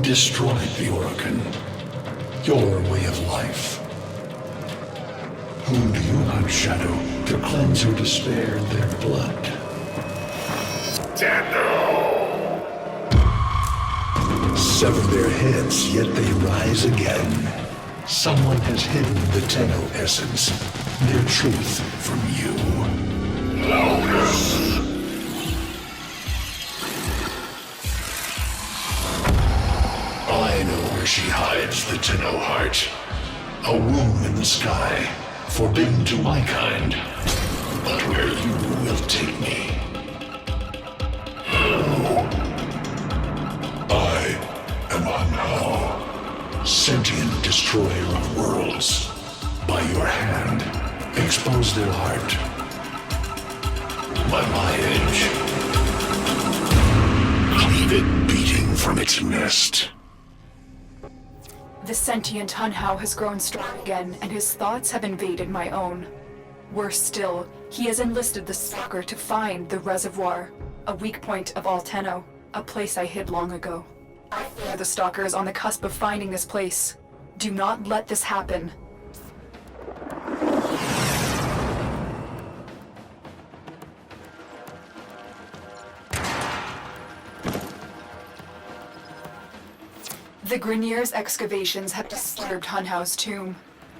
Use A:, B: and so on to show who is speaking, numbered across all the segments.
A: destroyed the Organ, your way of life. Whom do you hunt, Shadow, to cleanse your despair in their blood? Sever their heads, yet they rise again. Someone has hidden the Tenno essence, their truth from you. Loudest! I know where she hides the Tenno heart. A womb in the sky, forbidden to my kind. But where you will take me. I am Anhao, sentient destroyer of worlds. By your hand, expose their heart. By my edge, cleave it beating from its nest.
B: The sentient Hunhao has grown strong again, and his thoughts have invaded my own. Worse still, he has enlisted the Stalker to find the reservoir, a weak point of all Tenno, a place I hid long ago. I fear the Stalker is on the cusp of finding this place. Do not let this happen. The Grineer's excavations have disturbed Hunhao's tomb.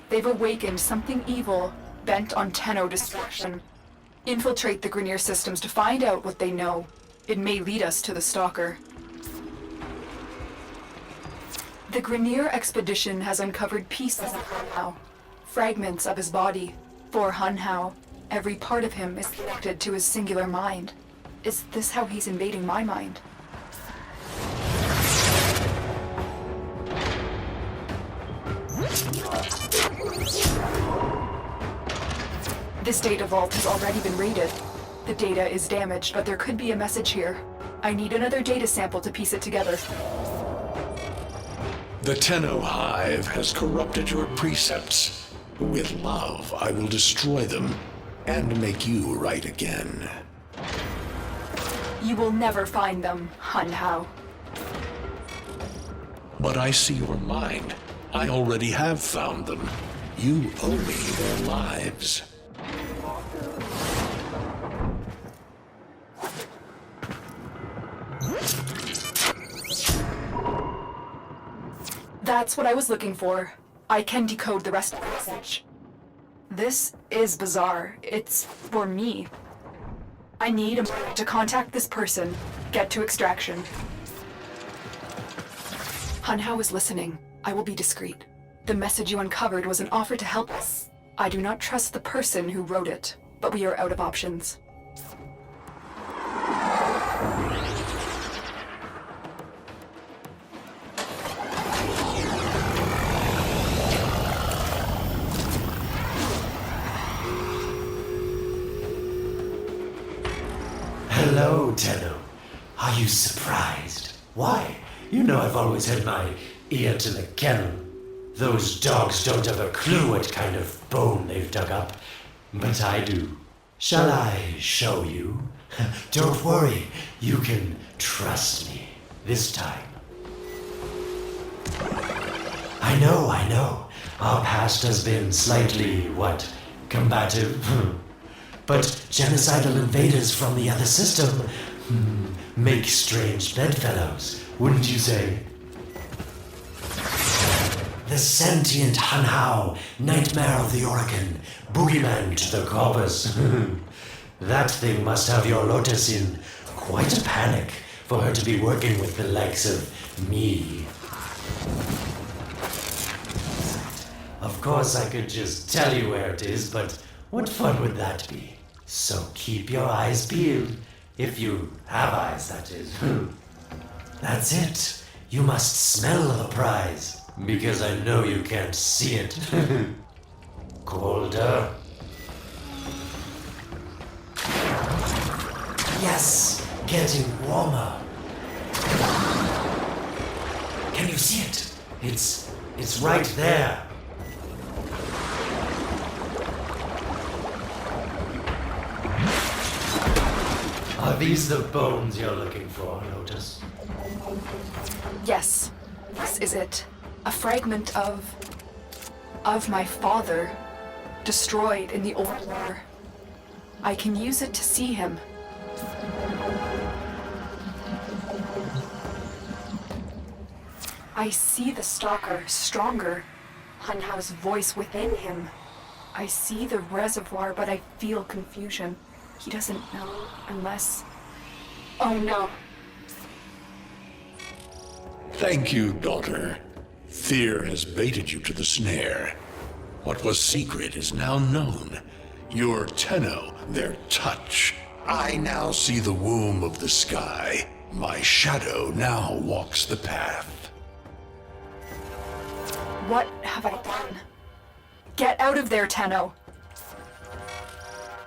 B: They've awakened something evil, bent on Tenno destruction. Infiltrate the Grineer systems to find out what they know. It may lead us to the Stalker. The Grineer expedition has uncovered pieces of Hunhao, fragments of his body. For Hunhao, every part of him is connected to his singular mind. Is this how he's invading my mind? This data vault has already been raided. The data is damaged, but there could be a message here. I need another data sample to piece it together.
A: The Tenno Hive has corrupted your precepts. With love, I will destroy them and make you right again.
B: You will never find them, Hunhao.
A: But I see your mind. I already have found them. You owe me their lives.
B: That's what I was looking for. I can decode the rest of the message. This is bizarre. It's for me. I need a moment to contact this person, get to extraction. Hunhao is listening. I will be discreet. The message you uncovered was an offer to help us. I do not trust the person who wrote it, but we are out of options.
C: Hello, Tenno. Are you surprised? Why? You know I've always had my ear to the kennel. Those dogs don't have a clue what kind of bone they've dug up, but I do. Shall I show you? Don't worry, you can trust me this time. I know. Our past has been slightly, combative? But genocidal invaders from the other system make strange bedfellows, wouldn't you say? The sentient Hunhao, nightmare of the Organ, boogeyman to the corpus. That thing must have your Lotus in quite a panic for her to be working with the likes of me. Of course I could just tell you where it is, but what fun would that be? So keep your eyes peeled. If you have eyes, that is. That's it. You must smell the prize, because I know you can't see it. Colder. Yes, getting warmer. Can you see it? It's right there. Are these the bones you're looking for, Lotus?
B: Yes. This is it. A fragment of my father, destroyed in the old war. I can use it to see him. I see the stalker stronger. Hunhow's voice within him. I see the reservoir, but I feel confusion. He doesn't know unless... Oh no.
A: Thank you, daughter. Fear has baited you to the snare. What was secret is now known. Your Tenno, their touch. I now see the womb of the sky. My shadow now walks the path.
B: What have I done? Get out of there, Tenno!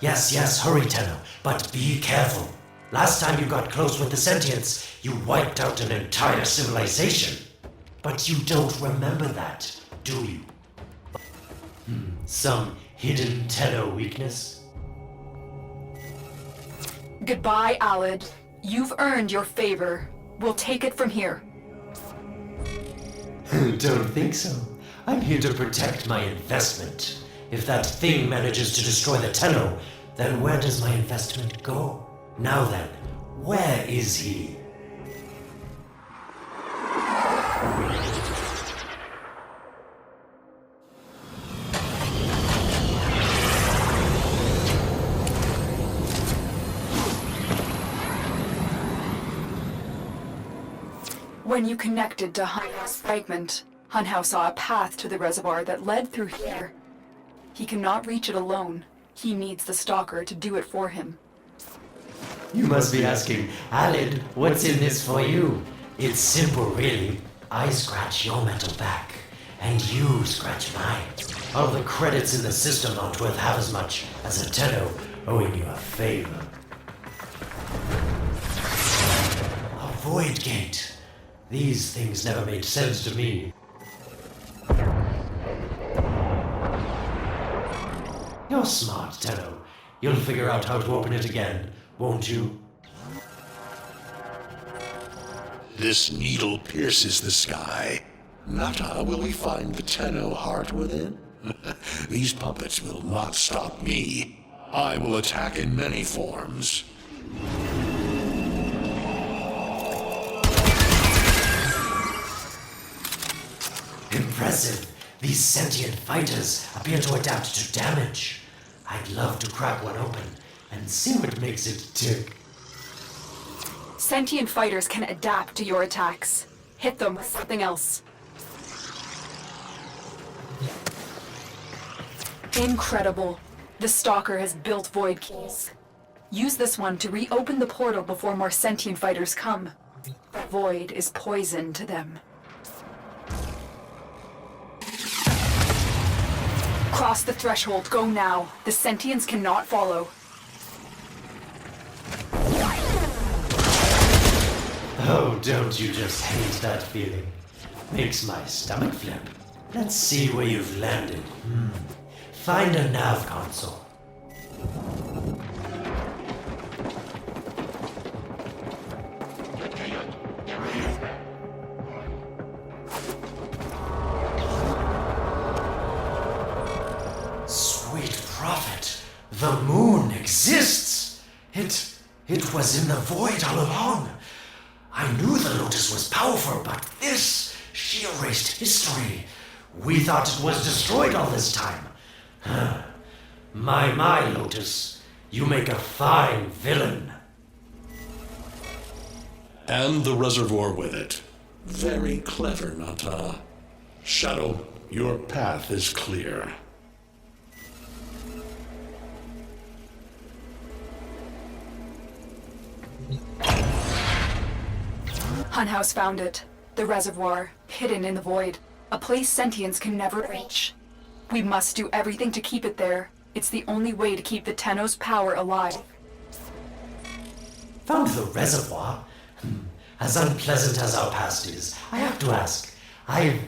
C: Yes, hurry, Tenno, but be careful. Last time you got close with the sentients, you wiped out an entire civilization. But you don't remember that, do you? Some hidden Tenno weakness?
B: Goodbye, Alid. You've earned your favor. We'll take it from here.
C: Don't think so. I'm here to protect my investment. If that thing manages to destroy the Tenno, then where does my investment go? Now then, where is he?
B: When you connected to Hunhow's fragment, Hunhow saw a path to the reservoir that led through here. He cannot reach it alone. He needs the stalker to do it for him.
C: You must be asking, Alid, what's in this for you? It's simple, really. I scratch your metal back, and you scratch mine. All the credits in the system aren't worth half as much as a Tenno owing you a favor. A void gate. These things never made sense to me. You're smart, Tenno. You'll figure out how to open it again, won't you?
A: This needle pierces the sky. Nata, will we find the Tenno heart within? These puppets will not stop me. I will attack in many forms.
C: Impressive. These sentient fighters appear to adapt to damage. I'd love to crack one open and see what makes it tick.
B: Sentient fighters can adapt to your attacks. Hit them with something else. Incredible. The Stalker has built void keys. Use this one to reopen the portal before more sentient fighters come. The void is poison to them. Cross the threshold. Go now. The sentients cannot follow.
C: Oh, don't you just hate that feeling? Makes my stomach flip. Let's see where you've landed. Find a nav console. Sweet prophet, the moon exists! It was in the void all along. I knew the Lotus was powerful, but this, she erased history. We thought it was destroyed all this time. My, Lotus, you make a fine villain.
A: And the reservoir with it. Very clever, Nata. Shadow, your path is clear.
B: Hunhouse found it. The reservoir, hidden in the void. A place sentients can never reach. We must do everything to keep it there. It's the only way to keep the Tenno's power alive.
C: Found the reservoir? As unpleasant as our past is, I have to ask. I've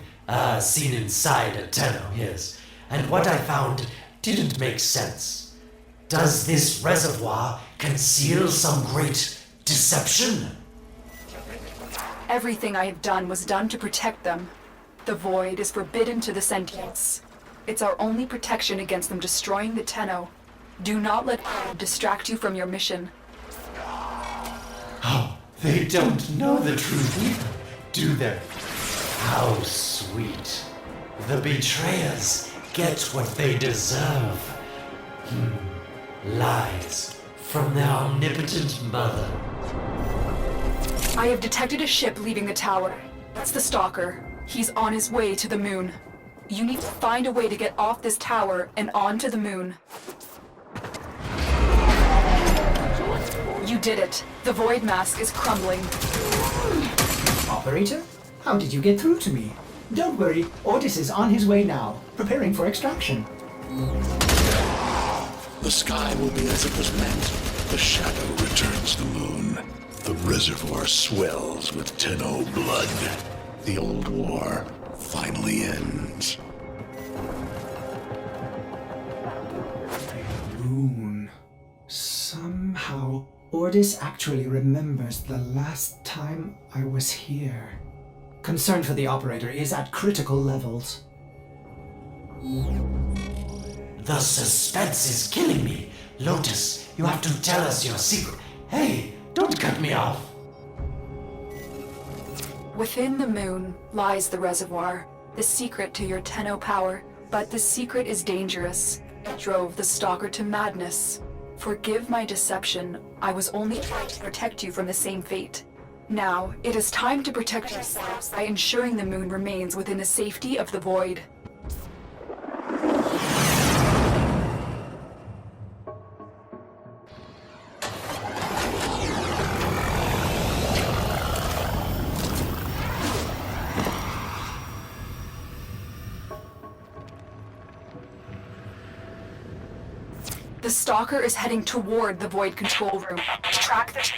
C: seen inside a Tenno, yes, and what I found didn't make sense. Does this reservoir conceal some great deception?
B: Everything I have done was done to protect them. The void is forbidden to the sentients. It's our only protection against them destroying the Tenno. Do not let them distract you from your mission.
C: Oh, they don't know the truth either, do they? How sweet. The betrayers get what they deserve. Lies from their omnipotent mother.
B: I have detected a ship leaving the tower. That's the Stalker. He's on his way to the moon. You need to find a way to get off this tower and onto the moon. You did it. The void mask is crumbling.
D: Operator? How did you get through to me? Don't worry, Otis is on his way now, preparing for extraction.
A: The sky will be as it was meant. The shadow returns the moon. The reservoir swells with Tenno blood. The old war finally ends.
D: Moon. Somehow, Ordis actually remembers the last time I was here. Concern for the operator is at critical levels.
C: The suspense is killing me. Lotus, you have to tell us your secret. Hey, don't cut me off.
B: Within the moon lies the reservoir, the secret to your Tenno power. But the secret is dangerous. It drove the Stalker to madness. Forgive my deception. I was only trying to protect you from the same fate. Now, it is time to protect yourselves by ensuring the moon remains within the safety of the void. The Stalker is heading toward the void control room. Track the...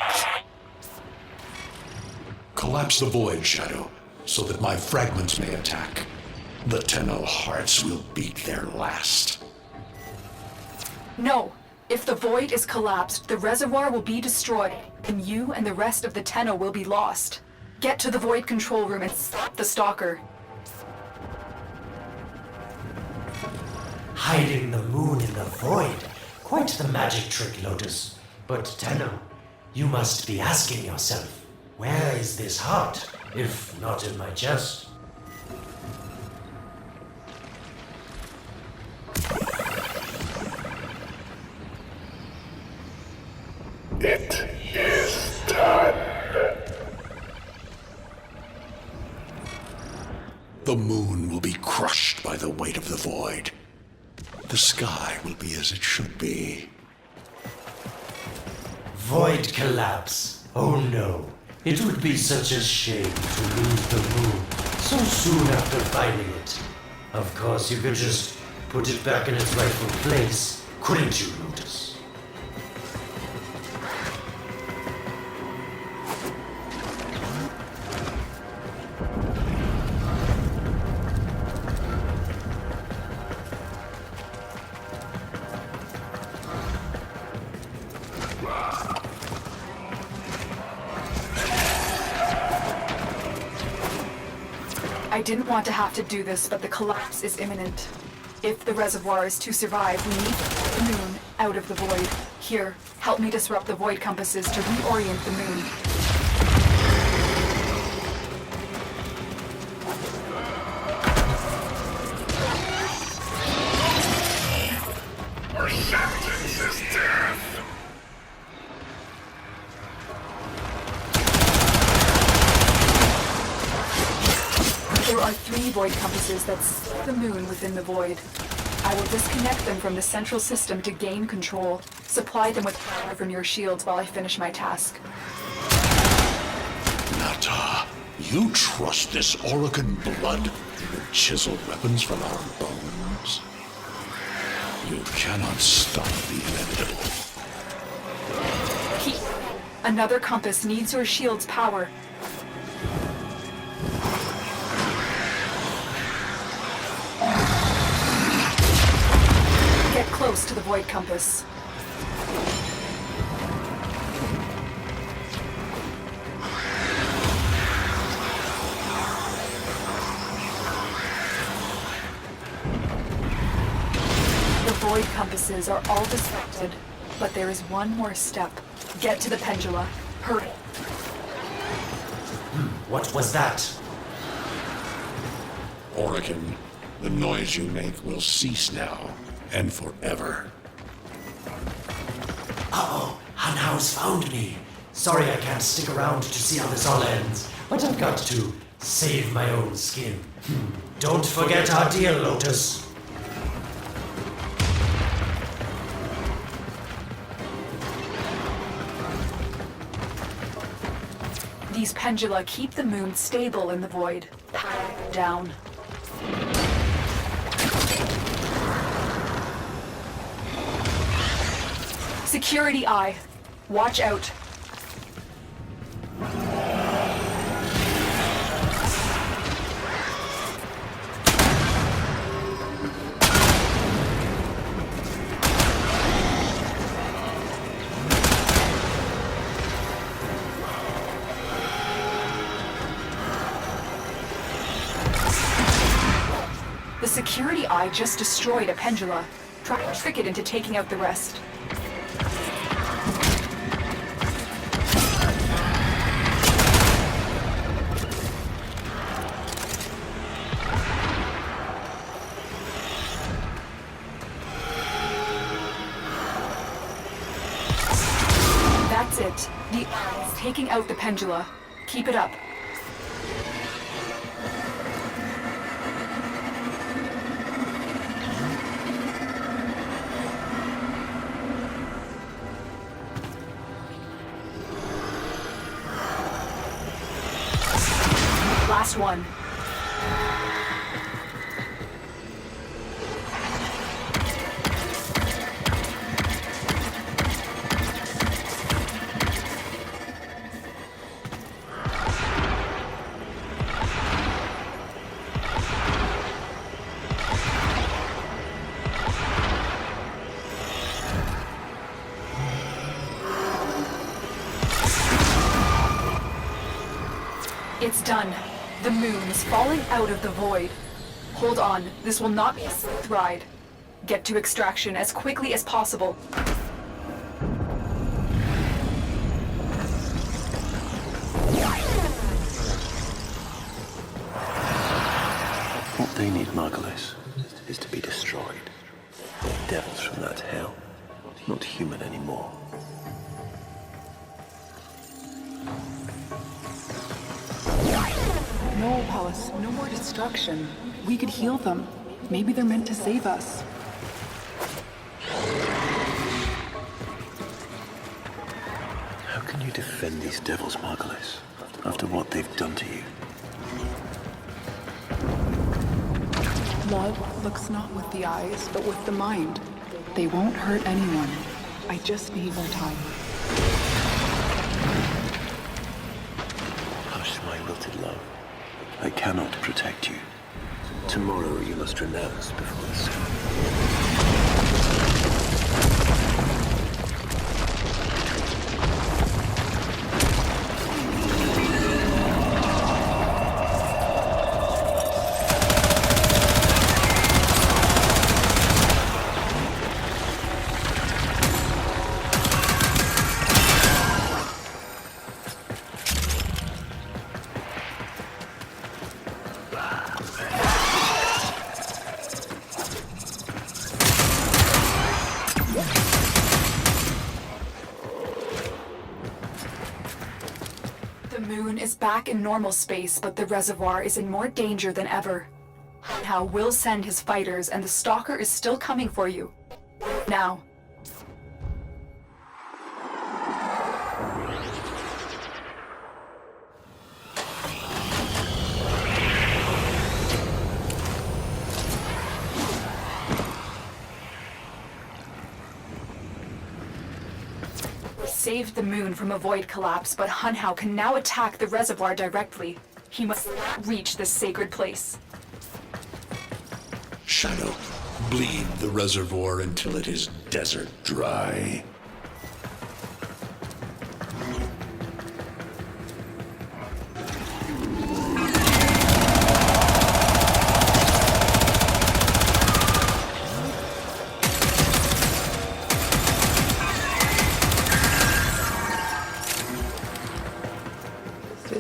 A: Collapse the void, Shadow, so that my fragments may attack. The Tenno hearts will beat their last.
B: No! If the void is collapsed, the reservoir will be destroyed, and you and the rest of the Tenno will be lost. Get to the void control room and stop the Stalker.
C: Hiding the moon in the void. Quite the magic trick, Lotus. But Tenno, you must be asking yourself, where is this heart, if not in my chest?
A: It is done. The moon will be crushed by the weight of the void. The sky will be as it should be.
C: Void collapse. Oh no. It would be such a shame to lose the moon so soon after finding it. Of course, you could just put it back in its rightful place, couldn't you, Lotus?
B: I didn't want to have to do this, but the collapse is imminent. If the reservoir is to survive, we need to get the moon out of the void. Here, help me disrupt the void compasses to reorient the moon.
A: Our sentence is death.
B: There are 3 void compasses that set the moon within the void. I will disconnect them from the central system to gain control. Supply them with power from your shields while I finish my task.
A: Nata, you trust this Orokin blood with chiseled weapons from our bones? You cannot stop the inevitable.
B: Another compass needs your shield's power. Get close to the void compass. void compasses are all disrupted, but there is one more step. Get to the pendula. Hurry.
C: What was that?
A: Orokin, the noise you make will cease now, and forever.
C: Uh-oh, Hanau's found me. Sorry I can't stick around to see how this all ends, but I've got to save my own skin. Don't forget our deal, Lotus.
B: These pendula keep the moon stable in the void. Down. Security eye. Watch out. The security eye just destroyed a pendula. Try to trick it into taking out the rest. That's it. The eye is taking out the pendula. Keep it up. Last one. It's done. The moon is falling out of the void. Hold on, this will not be a smooth ride. Get to extraction as quickly as possible.
E: What they need, Margulis, is to be destroyed. Devils from that hell. Not human anymore.
F: No, Palace, no more destruction. We could heal them. Maybe they're meant to save us.
E: How can you defend these devils, Margulis, after what they've done to you?
F: Love looks not with the eyes, but with the mind. They won't hurt anyone. I just need more time.
E: Hush, my wilted love. I cannot protect you. Tomorrow you must renounce before the sun.
B: The moon is back in normal space, but the reservoir is in more danger than ever. How will send his fighters, and the Stalker is still coming for you. Now. Saved the moon from a void collapse, but Hunhao can now attack the reservoir directly. He must not reach this sacred place.
A: Shadow, bleed the reservoir until it is desert dry.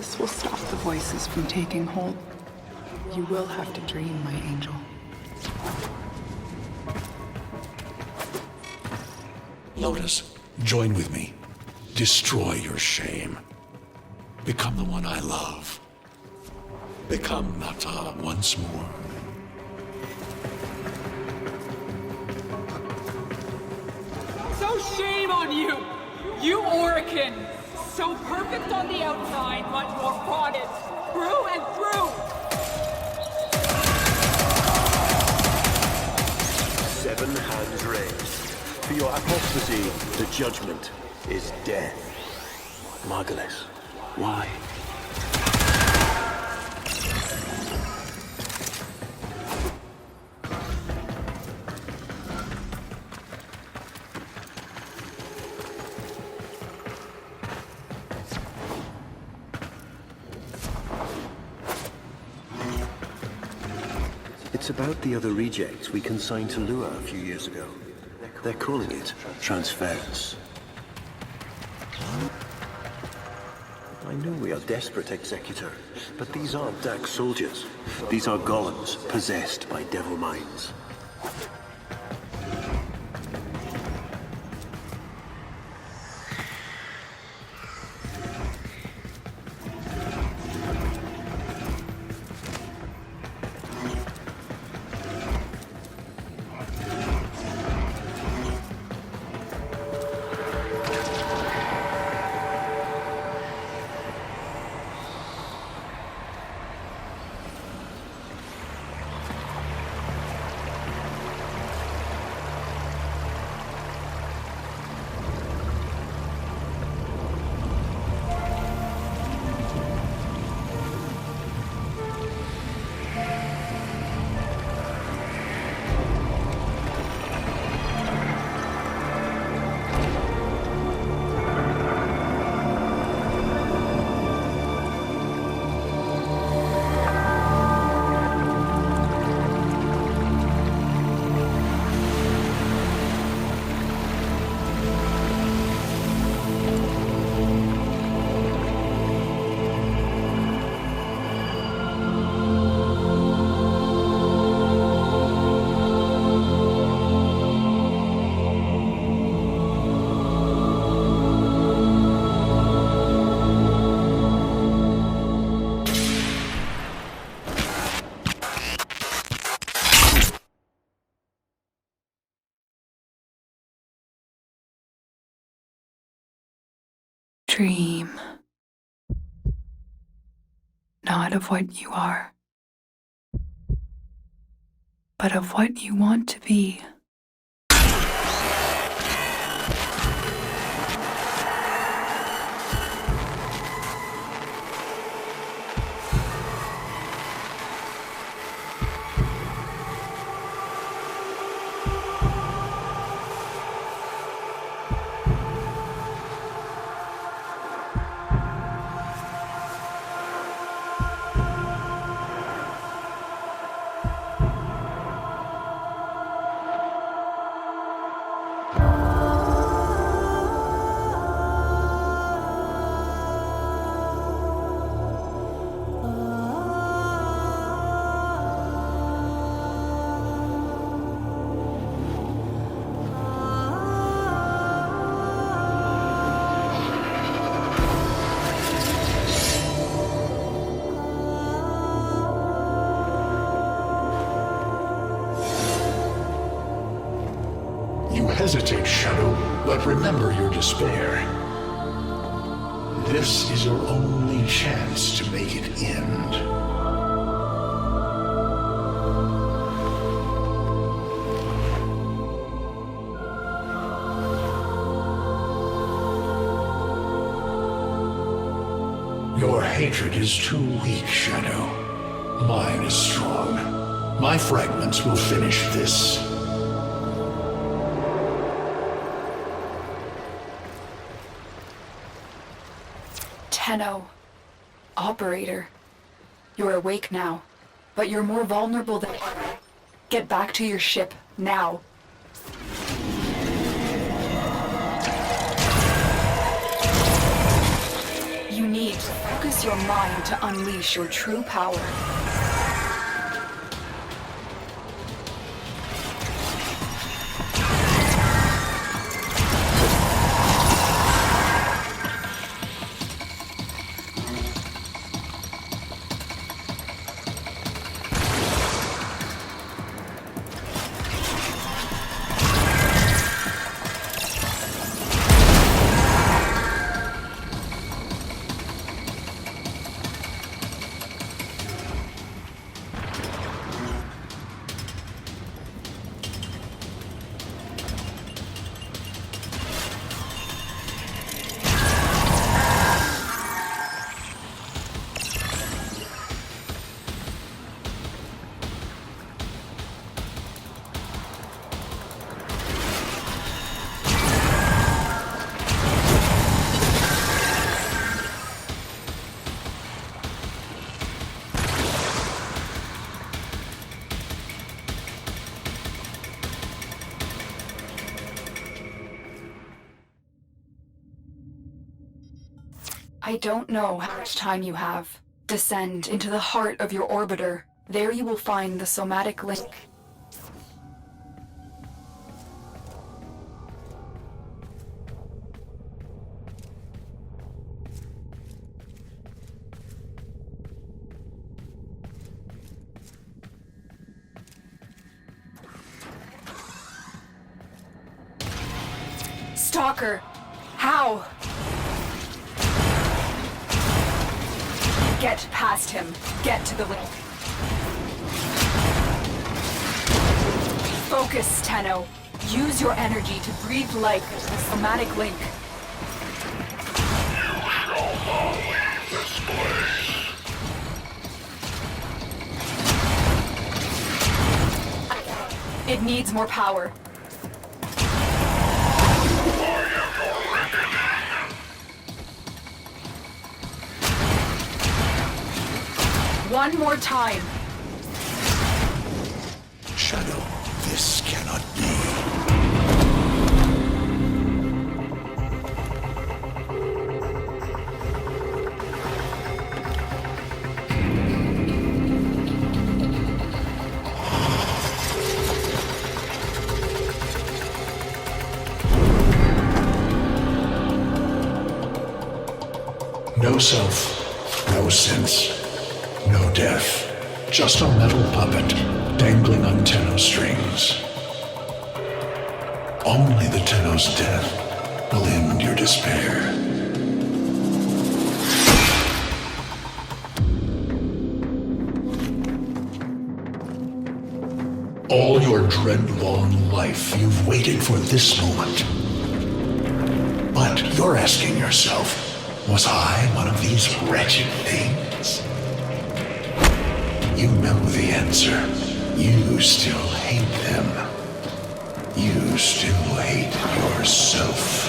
F: This will stop the voices from taking hold. You will have to dream, my angel.
A: Lotus, join with me. Destroy your shame. Become the one I love. Become Nata once more.
G: So shame on you! You Orican! So perfect on the outside, but you're rotted through and through!
E: 7 hands raised. For your apostasy, the judgment is death. Margulis, why? It's about the other rejects we consigned to Lua a few years ago. They're calling it transference. I know we are desperate, Executor, but these aren't Dax soldiers. These are golems possessed by devil minds.
B: Dream. Not of what you are, but of what you want to be.
A: You hesitate, Shadow, but remember your despair. This is your only chance to make it end. Your hatred is too weak, Shadow. Mine is strong. My fragments will finish this.
B: Tenno. Operator. You're awake now, but you're more vulnerable than ever. Get back to your ship, now. You need to Focus your mind to unleash your true power. I don't know how much time you have. Descend into the heart of your orbiter. There you will find the somatic link. Stalker! How? Get past him. Get to the link. Focus, Tenno. Use your energy to breathe life into the somatic link.
A: You shall not leave this place.
B: It needs more power. One more time.
A: Shadow, this cannot be. No self, no sense. No death, just a metal puppet dangling on Tenno strings. Only the Tenno's death will end your despair. All your dread-long life, you've waited for this moment. But you're asking yourself, was I one of these wretched things? You know the answer. You still hate them. You still hate yourself.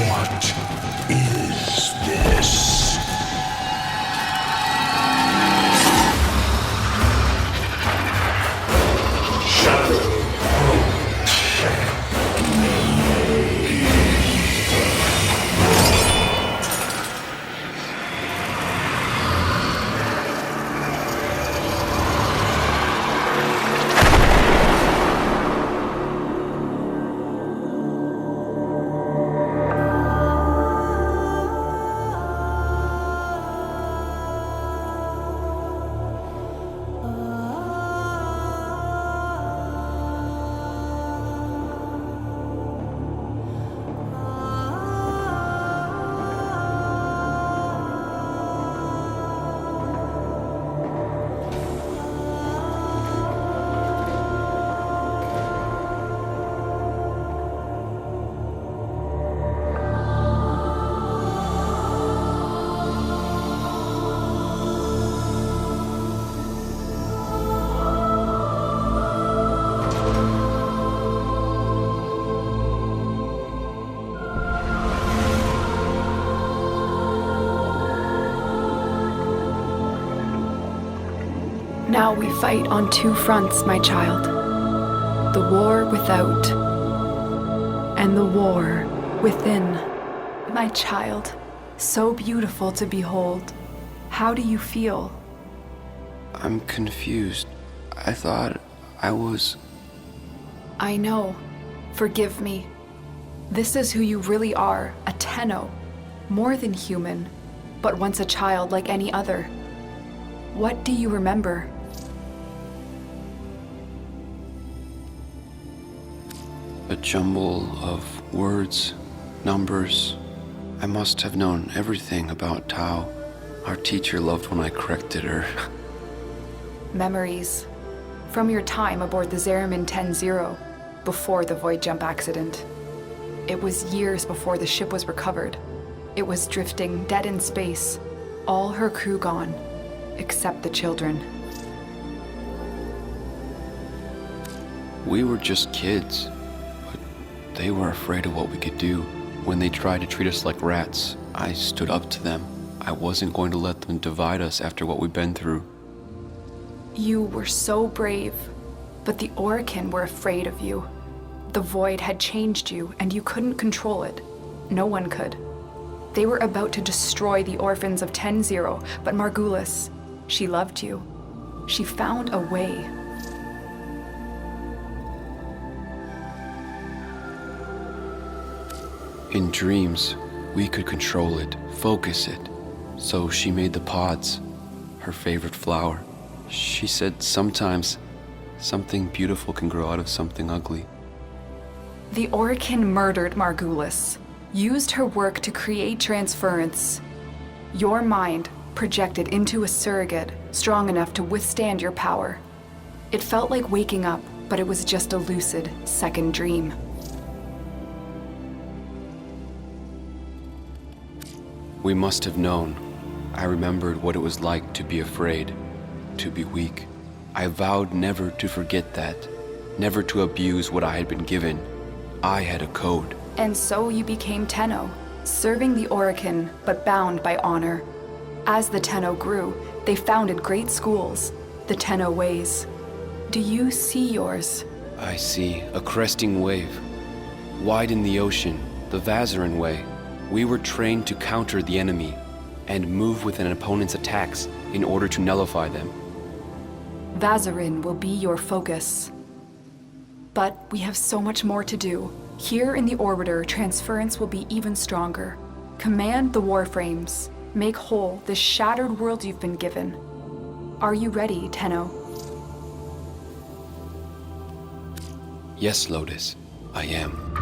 A: What is this? Shadow.
B: Now we fight on two fronts, my child. The war without, and the war within. My child, so beautiful to behold. How do you feel?
E: I'm confused. I thought I was...
B: I know. Forgive me. This is who you really are, a Tenno. More than human, but once a child like any other. What do you remember?
E: a jumble of words, numbers. I must have known everything about Tao. Our teacher loved when I corrected her.
B: Memories. From your time aboard the Zariman 10-0, before the void jump accident. It was years before the ship was recovered. It was drifting dead in space, all her crew gone, except the children.
E: We were just kids, but they were afraid of what we could do. When they tried to treat us like rats, I stood up to them. I wasn't going to let them divide us after what we've been through.
B: You were so brave, but the Orokin were afraid of you. The void had changed you, and you couldn't control it. No one could. They were about to destroy the orphans of 10-0, but Margulis, she loved you. She found a way.
E: In dreams, we could control it, focus it. So she made the pods, her favorite flower. She said sometimes something beautiful can grow out of something ugly.
B: The Orokin murdered Margulis, used her work to create transference. Your mind projected into a surrogate strong enough to withstand your power. It felt like waking up, but it was just a lucid second dream.
E: We must have known. I remembered what it was like to be afraid, to be weak. I vowed never to forget that, never to abuse what I had been given. I had a code.
B: And so you became Tenno, serving the Orokin, but bound by honor. As the Tenno grew, they founded great schools, the Tenno ways. Do you see yours?
E: I see a cresting wave. Wide in the ocean, the Vazarin way. We were trained to counter the enemy and move with an opponent's attacks in order to nullify them.
B: Vazarin will be your focus. But we have so much more to do. Here in the Orbiter, transference will be even stronger. Command the Warframes. Make whole this shattered world you've been given. Are you ready, Tenno?
E: Yes, Lotus, I am.